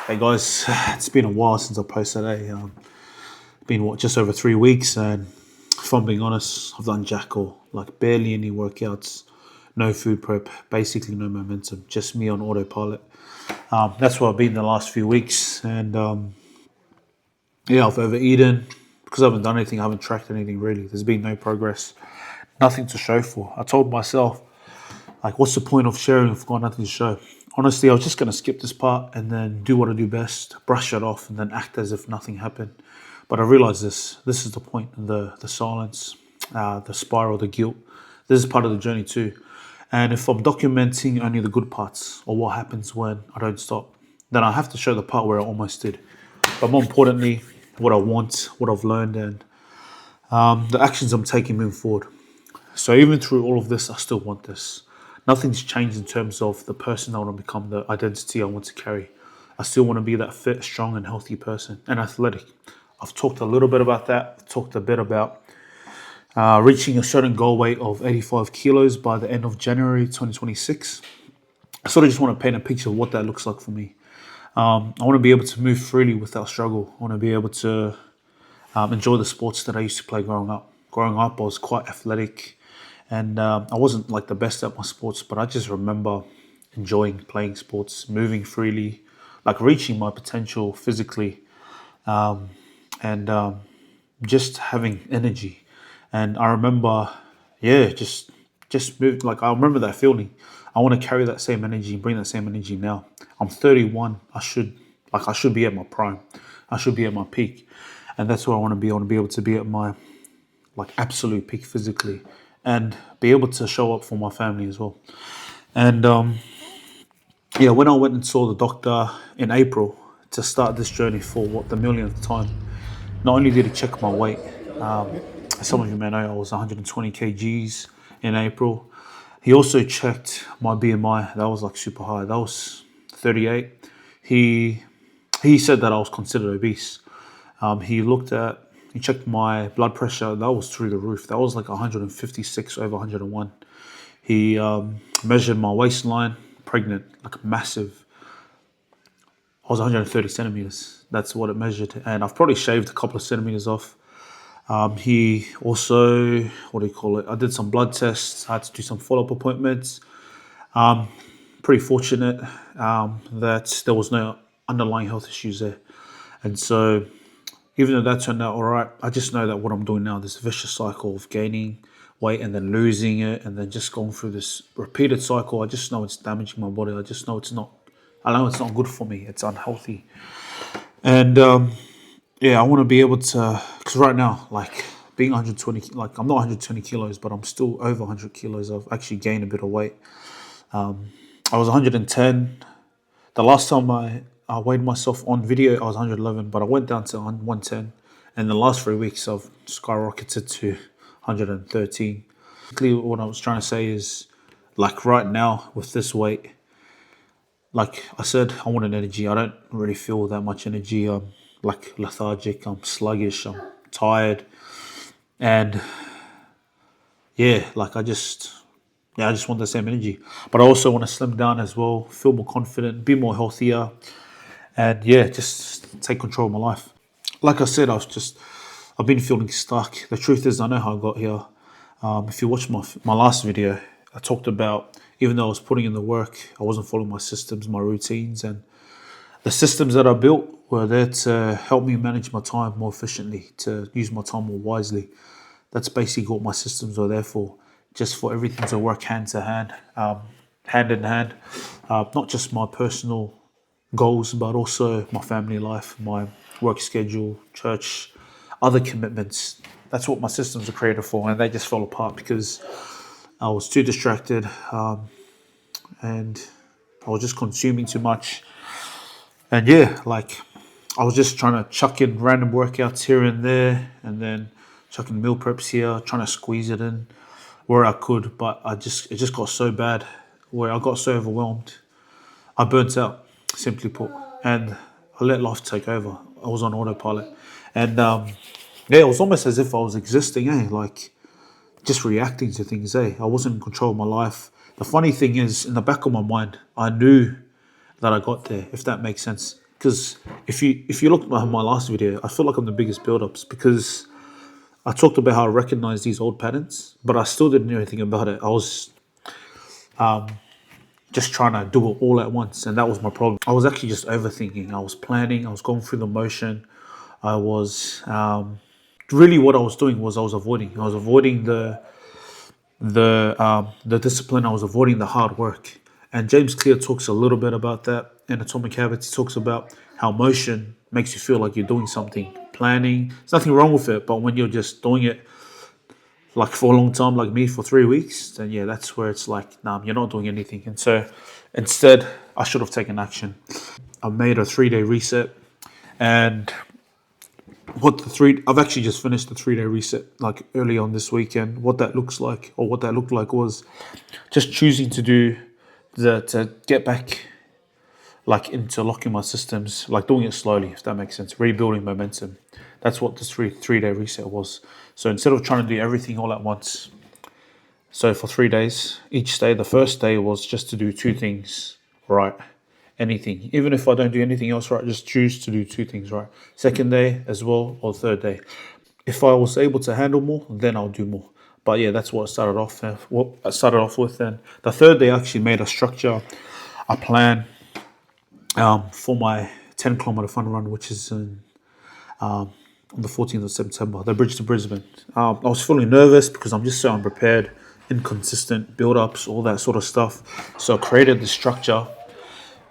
Hey guys, it's been a while since I posted been just over 3 weeks, and if I'm being honest, I've done jack all, like barely any workouts, no food prep, basically no momentum, just me on autopilot. That's what I've been the last few weeks, and yeah, I've overeaten because I haven't done anything, I haven't tracked anything really. There's been no progress, nothing to show for. I told myself, like, what's the point of sharing if I've got nothing to show? Honestly, I was just going to skip this part and then do what I do best, brush it off, and then act as if nothing happened. But I realized this is the point, the silence, the spiral, the guilt. This is part of the journey too. And if I'm documenting only the good parts or what happens when I don't stop, then I have to show the part where I almost did. But more importantly, what I want, what I've learned, and the actions I'm taking moving forward. So even through all of this, I still want this. Nothing's changed in terms of the person I want to become, the identity I want to carry. I still want to be that fit, strong, and healthy person, and athletic. I've talked a little bit about that. I've talked a bit about reaching a certain goal weight of 85 kilos by the end of January 2026. I sort of just want to paint a picture of what that looks like for me. I want to be able to move freely without struggle. I want to be able to enjoy the sports that I used to play growing up. Growing up, I was quite athletic, and I wasn't like the best at my sports, but I just remember enjoying playing sports, moving freely, like reaching my potential physically, and just having energy. And I remember, yeah, just moved. Like I remember that feeling. I want to carry that same energy, bring that same energy now. I'm 31. I should be at my prime. I should be at my peak, and that's where I want to be. I want to be able to be at my like absolute peak physically, and be able to show up for my family as well. And yeah, when I went and saw the doctor in April to start this journey for what the millionth time, not only did he check my weight, some of you may know I was 120 kgs in April. He also checked my BMI. That was like super high. That was 38. He he said that I was considered obese. He checked my blood pressure. That was through the roof. That was like 156 over 101. He measured my waistline, pregnant, like massive. I was 130 centimeters. That's what it measured, and I've probably shaved a couple of centimeters off. He also, what do you call it? I did some blood tests. I had to do some follow-up appointments. Pretty fortunate that there was no underlying health issues there, and so even though that turned out all right, I just know that what I'm doing now, this vicious cycle of gaining weight and then losing it and then just going through this repeated cycle, I just know it's damaging my body. I just know it's not, I know it's not good for me. It's unhealthy. And yeah, I want to be able to, because right now, like being 120, like I'm not 120 kilos, but I'm still over 100 kilos. I've actually gained a bit of weight. I was 110. The last time I weighed myself on video, I was 111, but I went down to 110. And the last 3 weeks, I've skyrocketed to 113. Basically, what I was trying to say is, like right now with this weight, like I said, I wanted energy. I don't really feel that much energy. I'm like lethargic. I'm sluggish. I'm tired, and yeah, like I just want the same energy. But I also want to slim down as well, feel more confident, be more healthier, and yeah, just take control of my life. Like I said, I've been feeling stuck. The truth is, I know how I got here. If you watch my last video, I talked about even though I was putting in the work, I wasn't following my systems, my routines, and the systems that I built were there to help me manage my time more efficiently, to use my time more wisely. That's basically what my systems are there for, just for everything to work hand to hand, hand in hand. Not just my personal goals, but also my family life, my work schedule, church, other commitments. That's what my systems are created for, and they just fell apart because I was too distracted, and I was just consuming too much. And yeah, like I was just trying to chuck in random workouts here and there, and then chucking meal preps here, trying to squeeze it in where I could. But it just got so bad where I got so overwhelmed. I burnt out, simply put, and I let life take over. I was on autopilot, and yeah, it was almost as if I was existing, like just reacting to things. I wasn't in control of my life. The funny thing is, in the back of my mind, I knew that I got there, if that makes sense. because if you look at my last video, I feel like I'm the biggest build-ups because I talked about how I recognize these old patterns, but I still didn't know anything about it. I was just trying to do it all at once, and that was my problem. I was actually just overthinking. I was planning. I was going through the motion. I was really what I was doing was I was avoiding. I was avoiding the discipline. I was avoiding the hard work. And James Clear talks a little bit about that in Atomic Habits. He talks about how motion makes you feel like you're doing something. Planning, there's nothing wrong with it, but when you're just doing it like for a long time, like me for 3 weeks, then yeah, that's where it's like, nah, you're not doing anything. And so instead, I should have taken action. I made a 3 day reset, and I've actually just finished the 3 day reset like early on this weekend. What that looks like, or what that looked like, was just choosing to get back like into locking my systems, like doing it slowly, if that makes sense, rebuilding momentum. That's what this 3 day reset was. So instead of trying to do everything all at once, so for 3 days, each day, the first day was just to do two things right. Anything, even if I don't do anything else right, just choose to do two things right. Second day as well, or third day. If I was able to handle more, then I'll do more. But yeah, that's what I started off. What I started off with, and the third day I actually made a structure, a plan for my 10 kilometer fun run, which is on the 14th of September, the bridge to Brisbane. I was feeling nervous because I'm just so unprepared, inconsistent build ups, all that sort of stuff. So I created the structure,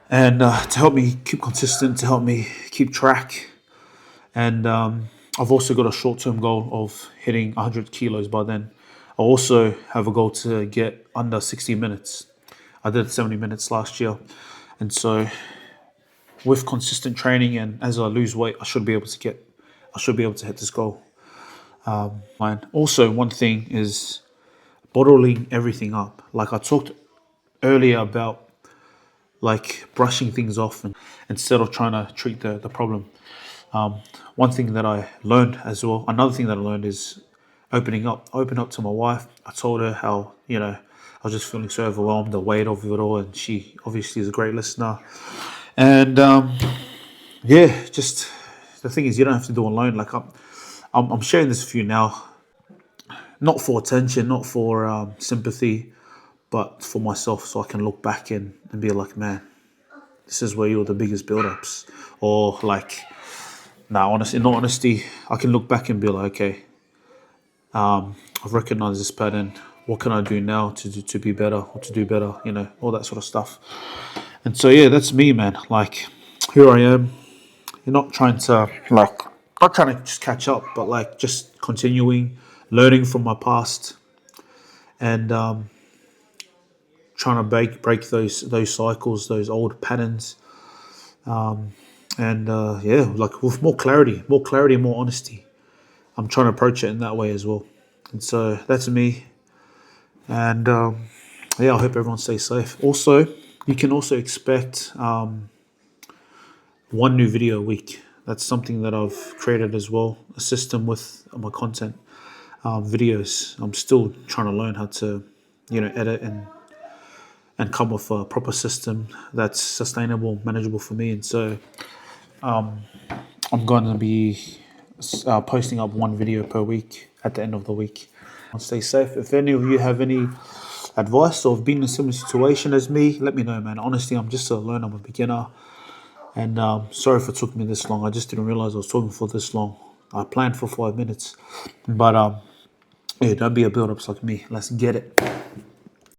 and to help me keep consistent, to help me keep track. And I've also got a short term goal of hitting 100 kilos by then. I also have a goal to get under 60 minutes. I did 70 minutes last year. And so with consistent training and as I lose weight, I should be able to hit this goal. Also, one thing is bottling everything up. Like I talked earlier about like brushing things off and instead of trying to treat the problem. One thing that I learned as well, another thing that I learned is open up to my wife. I told her how, I was just feeling so overwhelmed, the weight of it all, and she obviously is a great listener. And yeah, just the thing is, you don't have to do it alone. Like I'm sharing this with you now, not for attention, not for sympathy, but for myself, so I can look back and be like, man, this is where you're the biggest build-ups. Or like, now, honestly, in all honesty, I can look back and be like, okay, I've recognized this pattern. What can I do now to be better or to do better? All that sort of stuff. And so yeah, that's me, man. Like, here I am. You're not trying to just catch up, but like just continuing, learning from my past, and trying to break those cycles, those old patterns, and yeah, like with more clarity, more honesty. I'm trying to approach it in that way as well. And so that's me. And yeah, I hope everyone stays safe. Also, you can also expect one new video a week. That's something that I've created as well, a system with my content videos. I'm still trying to learn how to, edit and come with a proper system that's sustainable, manageable for me. And so I'm going to be posting up one video per week at the end of the week. Stay safe. If any of you have any advice or have been in a similar situation as me, let me know, man. Honestly, I'm just a learner, I'm a beginner. And sorry if it took me this long. I just didn't realize I was talking for this long. I planned for 5 minutes. But yeah, don't be a build-ups like me. Let's get it.